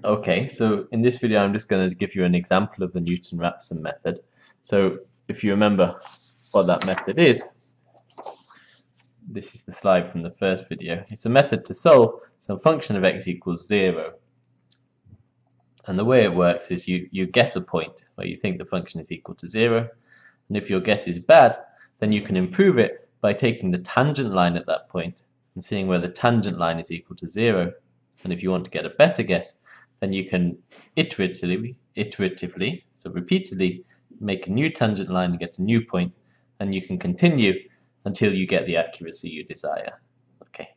Okay, so in this video I'm just going to give you an example of the Newton-Rhapson method. So if you remember what that method is, this is the slide from the first video. It's a method to solve some function of x equals 0. And the way it works is you guess a point where you think the function is equal to 0. And if your guess is bad, then you can improve it by taking the tangent line at that point and seeing where the tangent line is equal to 0. And if you want to get a better guess, then you can iteratively, so repeatedly, make a new tangent line and get a new point, and you can continue until you get the accuracy you desire. Okay.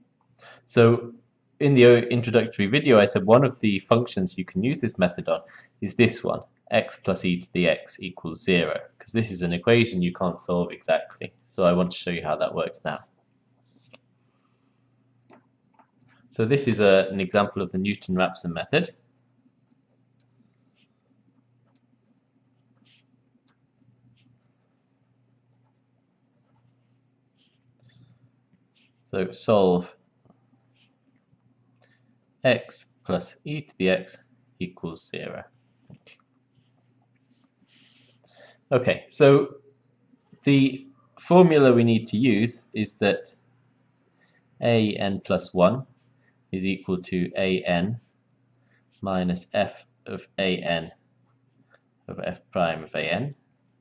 So in the introductory video, I said one of the functions you can use this method on is this one, x plus e to the x equals 0, because this is an equation you can't solve exactly. So I want to show you how that works now. So this is an example of the Newton-Rhapson method. So solve x plus e to the x equals 0. Okay, so the formula we need to use is that an plus 1 is equal to an minus f of an of f prime of an.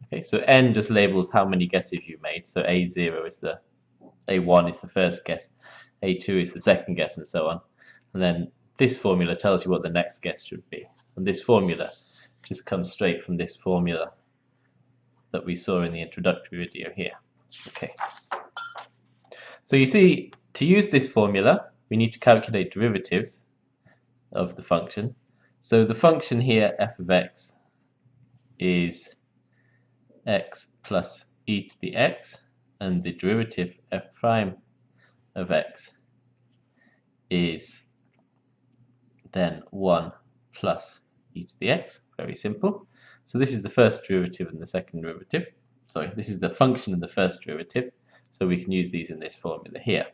Okay, so n just labels how many guesses you made. So a0 is a1 is the first guess, a2 is the second guess, and so on. And then this formula tells you what the next guess should be. And this formula just comes straight from this formula that we saw in the introductory video here. Okay. So you see, to use this formula, we need to calculate derivatives of the function. So the function here, f of x, is x plus e to the x, and the derivative f prime of x is then 1 plus e to the x. Very simple. So this is the first derivative and the second derivative. Sorry, this is the function and the first derivative. So we can use these in this formula here.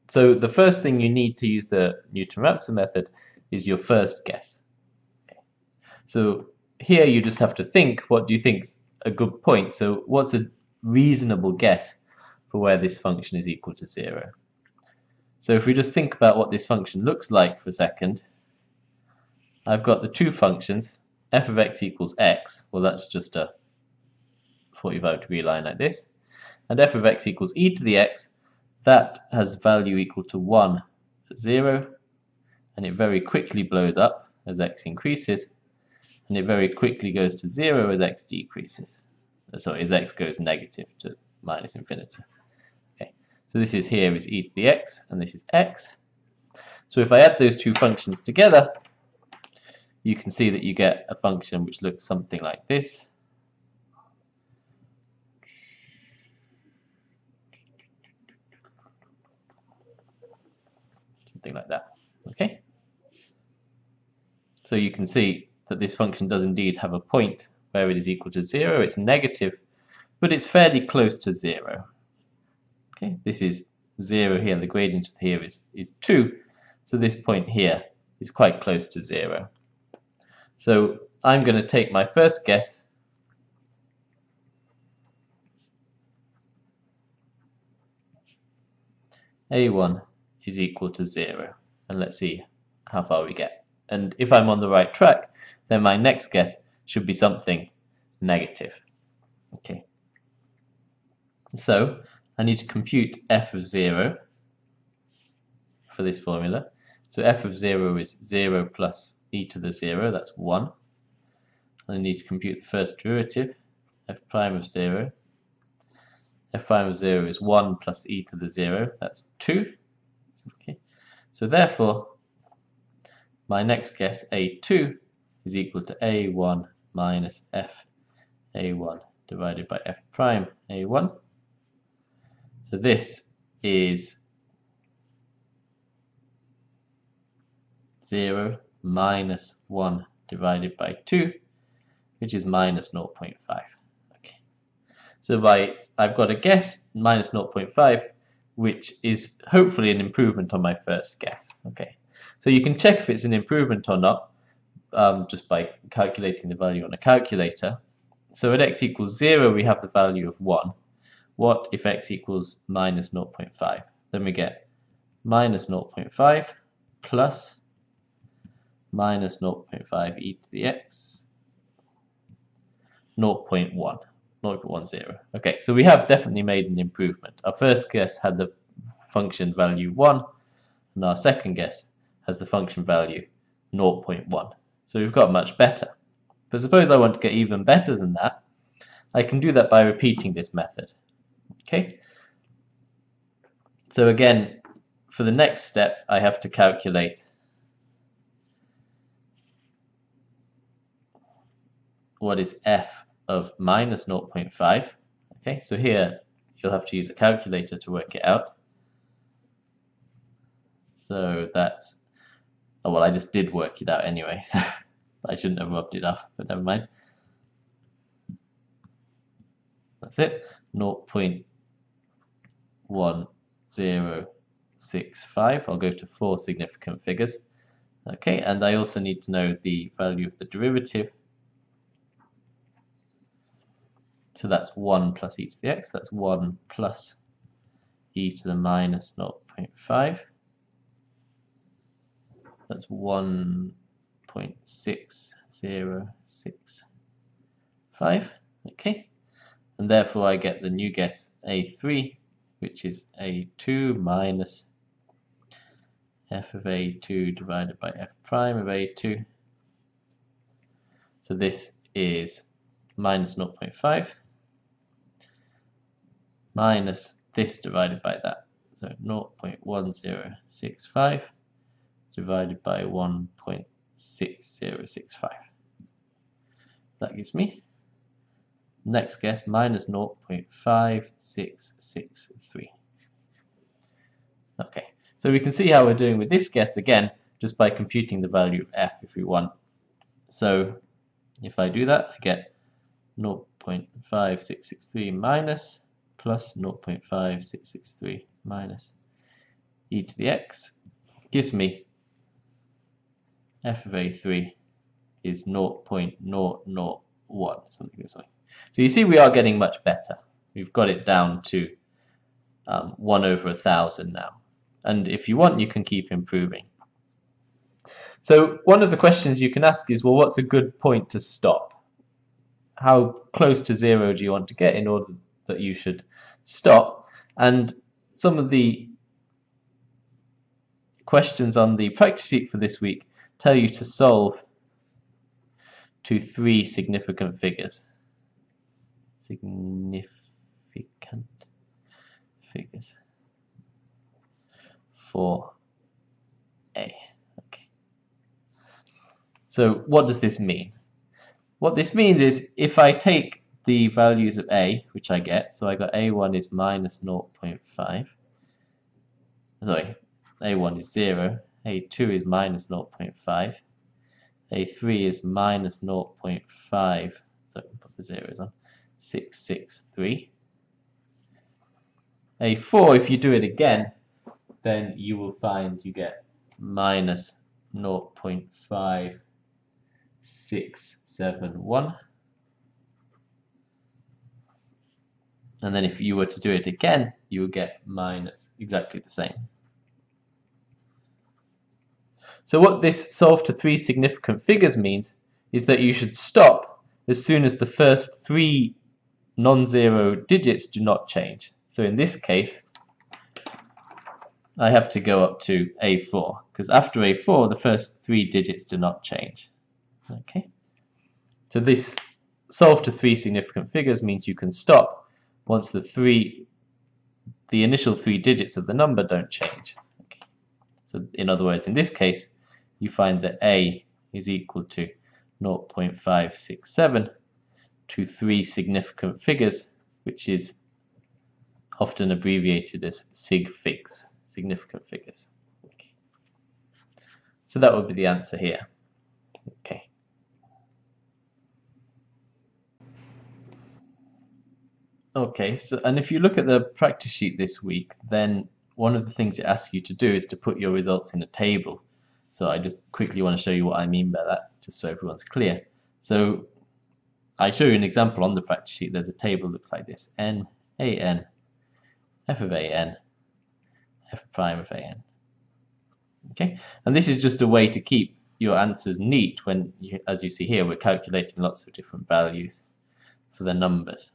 So the first thing you need to use the Newton-Rhapson method is your first guess. Okay. So here you just have to think, what do you think's a good point? So what's a reasonable guess for where this function is equal to 0? So if we just think about what this function looks like for a second, I've got the two functions, f of x equals x, well that's just a 45-degree line like this, and f of x equals e to the x, that has value equal to 1 at 0, and it very quickly blows up as x increases, and it very quickly goes to 0 as x decreases. Sorry, as x goes negative to minus infinity. Okay, so this is here is e to the x, and this is x. So if I add those two functions together, you can see that you get a function which looks something like this. Something like that. Okay. So you can see that this function does indeed have a point where it is equal to 0. It's negative, but it's fairly close to 0. Okay, this is 0 here, the gradient of here is 2, so this point here is quite close to 0. So I'm going to take my first guess, a1 is equal to 0, and let's see how far we get. And if I'm on the right track, then my next guess should be something negative. Okay. So I need to compute f of 0 for this formula. So f of 0 is 0 plus e to the 0, that's 1. And I need to compute the first derivative, f prime of 0. F prime of 0 is 1 plus e to the 0, that's 2. Okay. So therefore, my next guess, a2, is equal to a1 minus f a1 divided by f prime a1. So this is 0 minus 1 divided by 2, which is minus 0.5. Okay. So I've got a guess, minus 0.5, which is hopefully an improvement on my first guess. Okay. So you can check if it's an improvement or not just by calculating the value on a calculator. So at x equals 0 we have the value of 1. What if x equals minus 0.5? Then we get minus 0.5 plus minus 0.5 e to the x 0.1, 0.10. Okay, so we have definitely made an improvement. Our first guess had the function value 1, and our second guess has the function value 0.1. So we've got much better. But suppose I want to get even better than that, I can do that by repeating this method. Okay. So again, for the next step, I have to calculate what is f of minus 0.5. Okay, so here you'll have to use a calculator to work it out. So that's, oh well, I just did work it out anyway, so I shouldn't have rubbed it off, but never mind. That's it, 0.1065. I'll go to 4 significant figures. Okay, and I also need to know the value of the derivative. So that's 1 plus e to the x, that's 1 plus e to the minus 0.5. That's 1.6065. Okay, and therefore I get the new guess A3, which is A2 minus f of A2 divided by f prime of A2. So this is minus 0.5 minus this divided by that. So 0.1065 divided by 1.6065. That gives me, next guess, minus 0.5663. Okay, so we can see how we're doing with this guess again, just by computing the value of f if we want. So if I do that, I get 0.5663 minus plus 0.5663 minus e to the x gives me f of A3 is 0.001, something like. So you see we are getting much better. We've got it down to 1 over 1,000 now. And if you want, you can keep improving. So one of the questions you can ask is, well, what's a good point to stop? How close to 0 do you want to get in order that you should stop? And some of the questions on the practice sheet for this week tell you to solve to 3 significant figures. Significant figures for A. Okay. So what does this mean? What this means is if I take the values of A, which I get, so I got A1 is minus 0.5, sorry, A1 is 0, A2 is minus 0.5, A3 is minus 0.5, so I can put the zeros on, 663. A4, if you do it again, then you will find you get minus 0.5671. And then if you were to do it again, you would get minus exactly the same. So what this solve to 3 significant figures means is that you should stop as soon as the first 3 non-zero digits do not change. So in this case, I have to go up to A4, because after A4, the first 3 digits do not change. Okay. So this solve to 3 significant figures means you can stop once the initial 3 digits of the number don't change. Okay. So in other words, in this case, you find that A is equal to 0.567 to 3 significant figures, which is often abbreviated as sig figs, significant figures. Okay. So that would be the answer here. Okay. Okay, so and if you look at the practice sheet this week, then one of the things it asks you to do is to put your results in a table. So I just quickly want to show you what I mean by that, just so everyone's clear. So I show you an example on the practice sheet. There's a table that looks like this: n, a n, f of a n, f prime of a n. Okay, and this is just a way to keep your answers neat when, as you see here, we're calculating lots of different values for the numbers.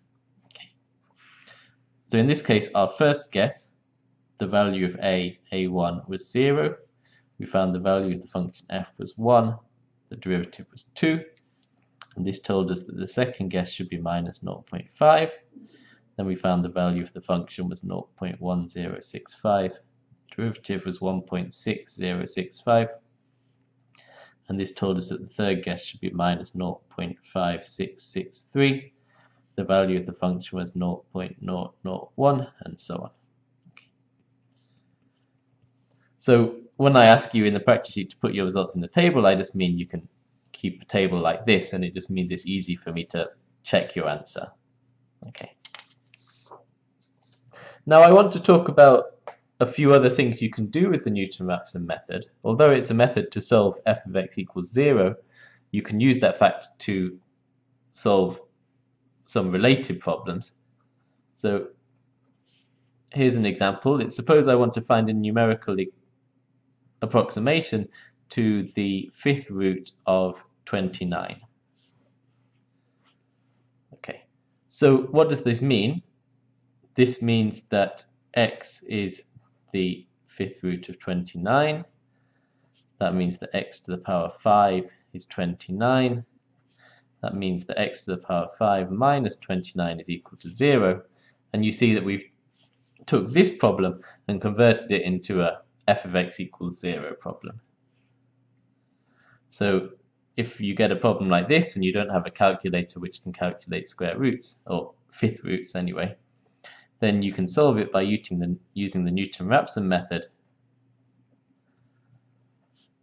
Okay. So in this case, our first guess, the value of a1 was 0. We found the value of the function f was 1, the derivative was 2, and this told us that the second guess should be minus 0.5. Then we found the value of the function was 0.1065. Derivative was 1.6065, and this told us that the third guess should be minus 0.5663. The value of the function was 0.001, and so on. Okay. So when I ask you in the practice sheet to put your results in the table, I just mean you can keep a table like this, and it just means it's easy for me to check your answer. Okay. Now I want to talk about a few other things you can do with the Newton-Rhapson method. Although it's a method to solve f of x equals 0, you can use that fact to solve some related problems. So here's an example. Suppose I want to find a numerical approximation to the fifth root of 29. Okay, so what does this mean? This means that x is the fifth root of 29. That means that x to the power 5 is 29. That means that x to the power 5 minus 29 is equal to 0. And you see that we've took this problem and converted it into a f of x equals 0 problem. So if you get a problem like this and you don't have a calculator which can calculate square roots, or fifth roots anyway, then you can solve it by using the Newton-Rhapson method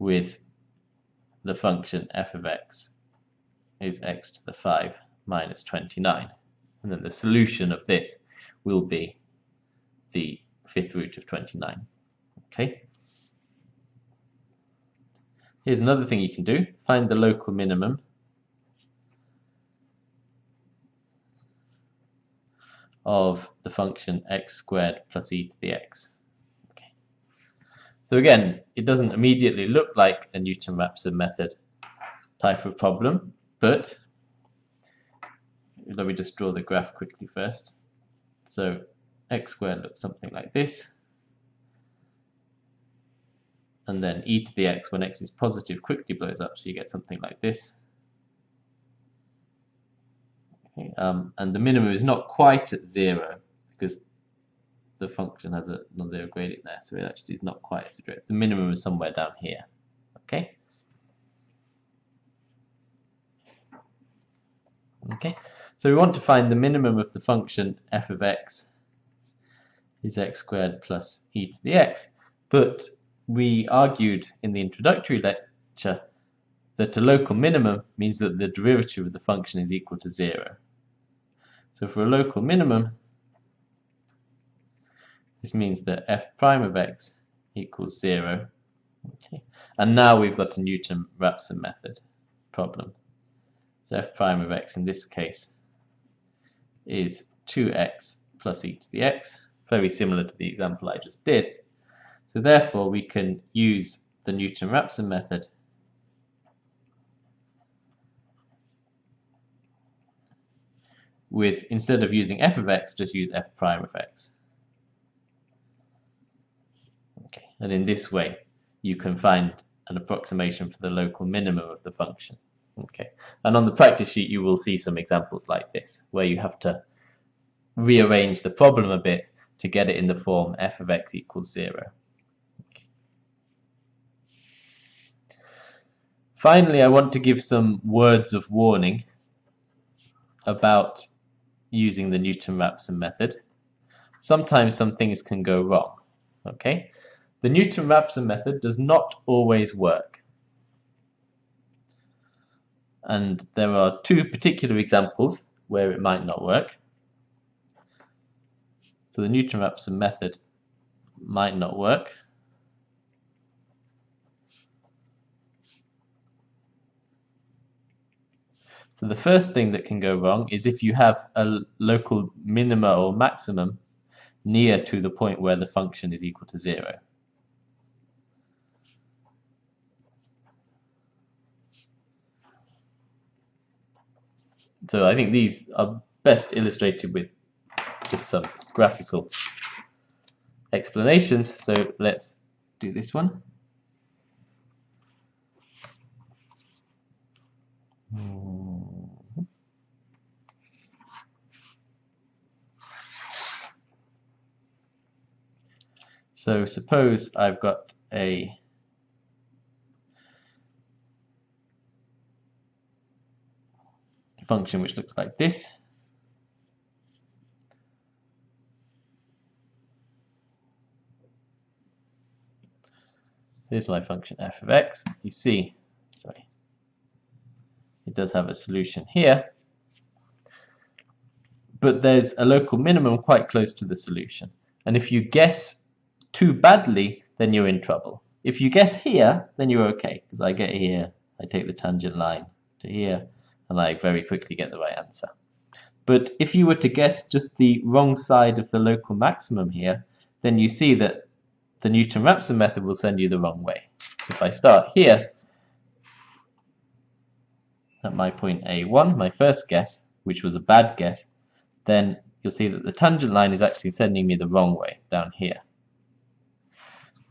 with the function f of x is x to the 5 minus 29. And then the solution of this will be the fifth root of 29. Okay. Here's another thing you can do. Find the local minimum of the function x squared plus e to the x. Okay. So again, it doesn't immediately look like a Newton-Rhapson method type of problem, but let me just draw the graph quickly first. So x squared looks something like this, and then e to the x when x is positive quickly blows up, so you get something like this. Okay, and the minimum is not quite at 0 because the function has a non-zero gradient there, so it actually is not quite as direct. The minimum is somewhere down here. Okay. Okay. So we want to find the minimum of the function f of x is x squared plus e to the x, but we argued in the introductory lecture that a local minimum means that the derivative of the function is equal to 0. So for a local minimum, this means that f prime of x equals 0. Okay. And now we've got a Newton-Rhapson method problem. So f prime of x in this case is 2x plus e to the x, very similar to the example I just did. So therefore we can use the Newton-Rhapson method with, instead of using f of x, just use f prime of x. Okay, and in this way you can find an approximation for the local minimum of the function. Okay, and on the practice sheet you will see some examples like this, where you have to rearrange the problem a bit to get it in the form f of x equals 0. Okay. Finally, I want to give some words of warning about using the Newton-Rhapson method. Sometimes some things can go wrong. Okay, the Newton-Rhapson method does not always work. And there are two particular examples where it might not work. So the Newton-Rhapson method might not work So the first thing that can go wrong is if you have a local minima or maximum near to the point where the function is equal to 0. So I think these are best illustrated with just some graphical explanations. So let's do this one. So suppose I've got a function which looks like this. Here's my function f of x. You see, sorry, it does have a solution here, but there's a local minimum quite close to the solution. And if you guess too badly, then you're in trouble. If you guess here, then you're okay, because I get here, I take the tangent line to here, and I very quickly get the right answer. But if you were to guess just the wrong side of the local maximum here, then you see that the Newton-Rhapson method will send you the wrong way. If I start here, at my point A1, my first guess, which was a bad guess, then you'll see that the tangent line is actually sending me the wrong way, down here.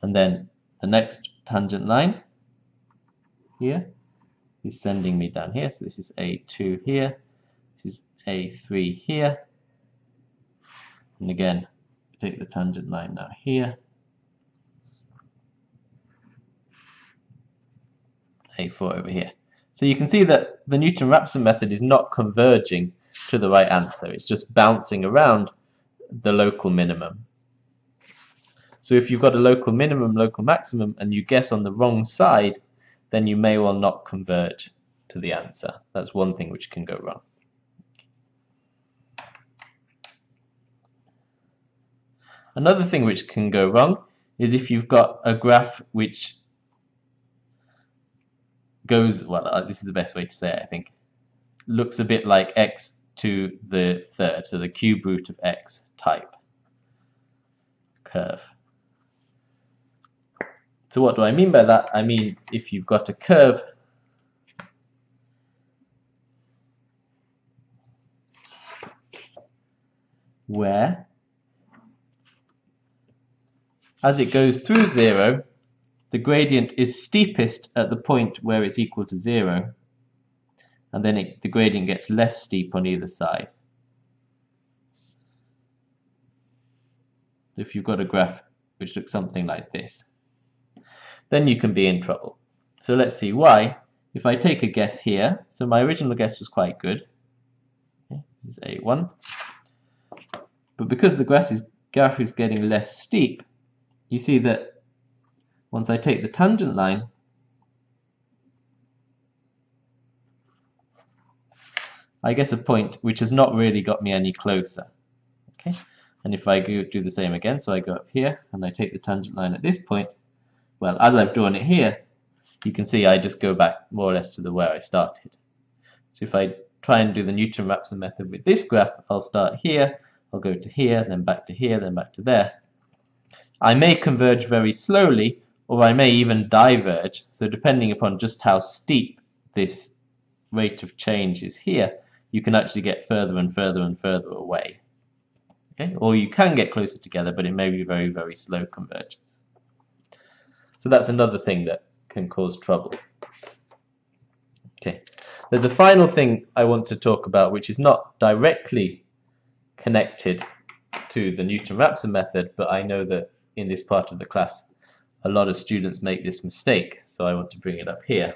And then the next tangent line here is sending me down here. So this is A2 here, this is A3 here. And again, take the tangent line now here. A4 over here. So you can see that the Newton-Rhapson method is not converging to the right answer. It's just bouncing around the local minimum. So if you've got a local minimum, local maximum, and you guess on the wrong side, then you may well not converge to the answer. That's one thing which can go wrong. Another thing which can go wrong is if you've got a graph which goes, well, this is the best way to say it, I think, looks a bit like x to the third, so the cube root of x type curve. So what do I mean by that? I mean, if you've got a curve where, as it goes through 0, the gradient is steepest at the point where it's equal to 0, and then the gradient gets less steep on either side. If you've got a graph which looks something like this, then you can be in trouble. So let's see why. If I take a guess here, so my original guess was quite good. Okay, this is A1. But because the graph is getting less steep, you see that once I take the tangent line, I guess a point which has not really got me any closer. Okay, and if I do the same again, so I go up here and I take the tangent line at this point, well, as I've drawn it here, you can see I just go back more or less to where I started. So if I try and do the Newton-Rhapson method with this graph, I'll start here, I'll go to here, then back to here, then back to there. I may converge very slowly, or I may even diverge. So depending upon just how steep this rate of change is here, you can actually get further and further and further away. Okay? Or you can get closer together, but it may be very, very slow convergence. So that's another thing that can cause trouble. Okay, there's a final thing I want to talk about which is not directly connected to the Newton-Rhapson method, but I know that in this part of the class a lot of students make this mistake, so I want to bring it up here.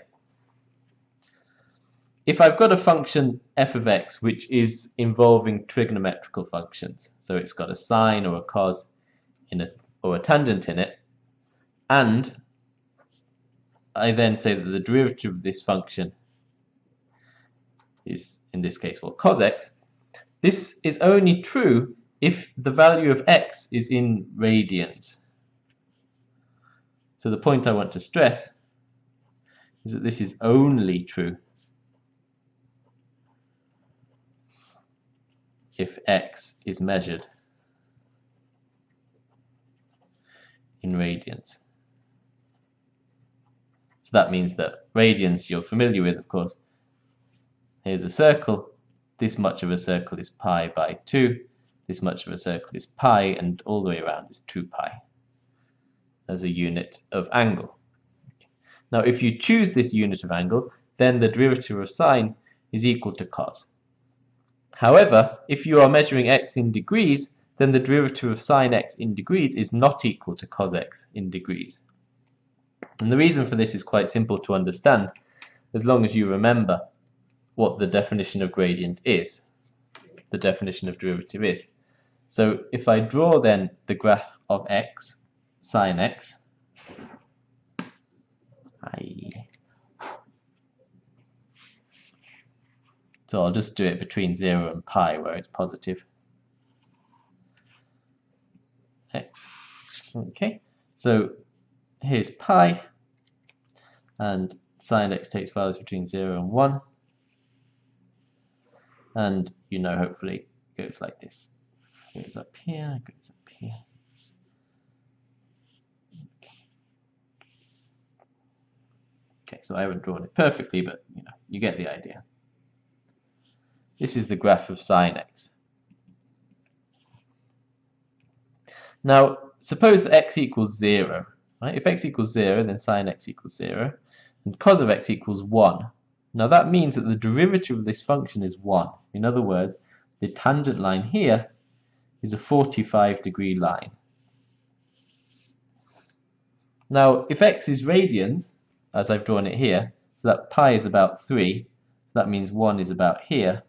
If I've got a function f of x which is involving trigonometrical functions, so it's got a sine or a cos or a tangent in it, and I then say that the derivative of this function is, in this case, well, cos x, this is only true if the value of x is in radians. So the point I want to stress is that this is only true x is measured in radians. So that means that radians you're familiar with, of course. Here's a circle. This much of a circle is pi by 2. This much of a circle is pi, and all the way around is 2 pi as a unit of angle. Now, if you choose this unit of angle, then the derivative of sine is equal to cos. However, if you are measuring x in degrees, then the derivative of sine x in degrees is not equal to cos x in degrees. And the reason for this is quite simple to understand, as long as you remember what the definition of gradient is, the definition of derivative is. So if I draw then the graph of x, sine x, so I'll just do it between 0 and pi where it's positive. X. Okay, so here's pi, and sine x takes values between 0 and 1. And you know, hopefully, it goes like this. It goes up here, it goes up here. Okay, so I haven't drawn it perfectly, but you know, you get the idea. This is the graph of sine x. Now, suppose that x equals 0. Right? If x equals 0, then sine x equals 0, and cos of x equals 1. Now that means that the derivative of this function is 1. In other words, the tangent line here is a 45-degree line. Now, if x is radians, as I've drawn it here, so that pi is about 3, so that means 1 is about here,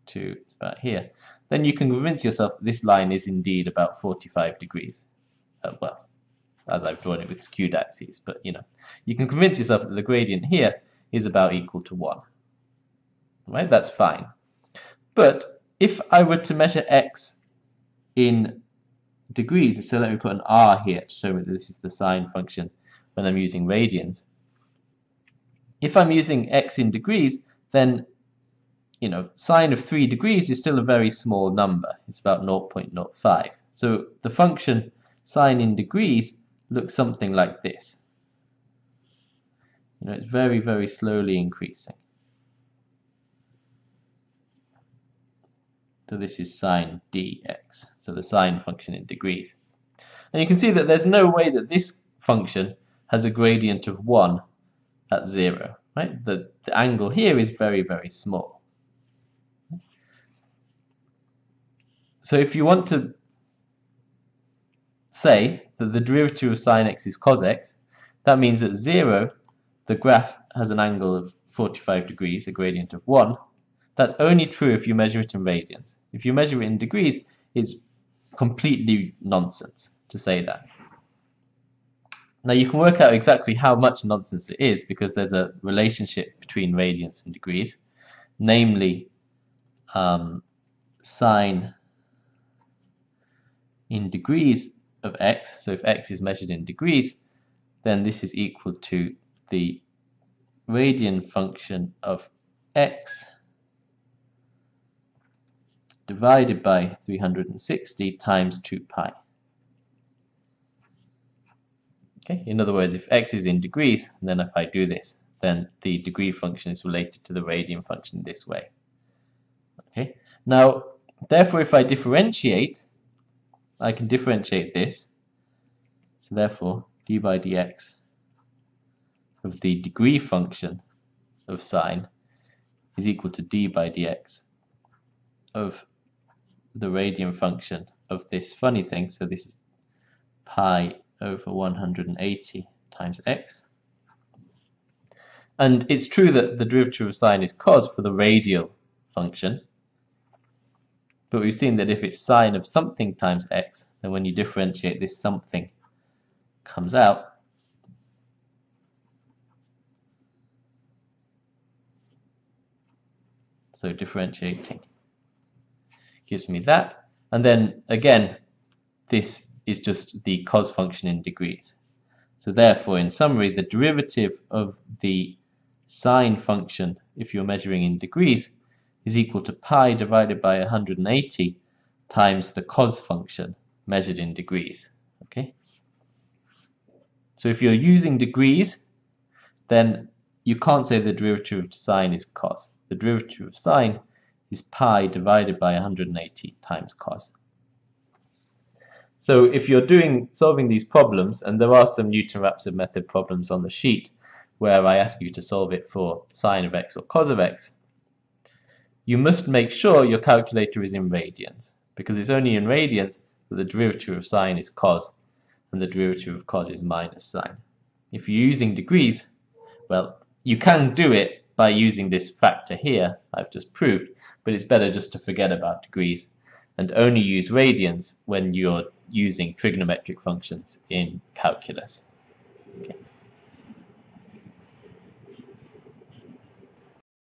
2 is about here, then you can convince yourself that this line is indeed about 45 degrees. Well, as I've drawn it with skewed axes, but you know, you can convince yourself that the gradient here is about equal to 1. Right, that's fine. But if I were to measure x in degrees, so let me put an r here to show me that this is the sine function when I'm using radians. If I'm using x in degrees, then you know, sine of 3 degrees is still a very small number. It's about 0.05. So the function sine in degrees looks something like this. You know, it's very, very slowly increasing. So this is sine dx, so the sine function in degrees. And you can see that there's no way that this function has a gradient of 1 at 0. Right? The angle here is very, very small. So if you want to say that the derivative of sine x is cos x, that means at 0, the graph has an angle of 45 degrees, a gradient of 1. That's only true if you measure it in radians. If you measure it in degrees, it's completely nonsense to say that. Now you can work out exactly how much nonsense it is because there's a relationship between radians and degrees, namely sine in degrees of x. So if x is measured in degrees, then this is equal to the radian function of x divided by 360 times 2 pi. Okay, in other words, if x is in degrees, then if I do this, then the degree function is related to the radian function this way. Okay, now, therefore, if I differentiate, I can differentiate this. So therefore, d by dx of the degree function of sine is equal to d by dx of the radian function of this funny thing. So this is pi over 180 times x. And it's true that the derivative of sine is cos for the radial function. But we've seen that if it's sine of something times x, then when you differentiate, this something comes out. So differentiating gives me that. And then again, this is just the cos function in degrees. So therefore, in summary, the derivative of the sine function, if you're measuring in degrees, is equal to pi divided by 180 times the cos function measured in degrees. Okay? So if you're using degrees, then you can't say the derivative of sine is cos. The derivative of sine is pi divided by 180 times cos. So if you're solving these problems, and there are some Newton-Rhapson method problems on the sheet where I ask you to solve it for sine of x or cos of x, you must make sure your calculator is in radians, because it's only in radians that the derivative of sine is cos and the derivative of cos is minus sine. If you're using degrees, well, you can do it by using this factor here I've just proved, but it's better just to forget about degrees and only use radians when you're using trigonometric functions in calculus. Okay.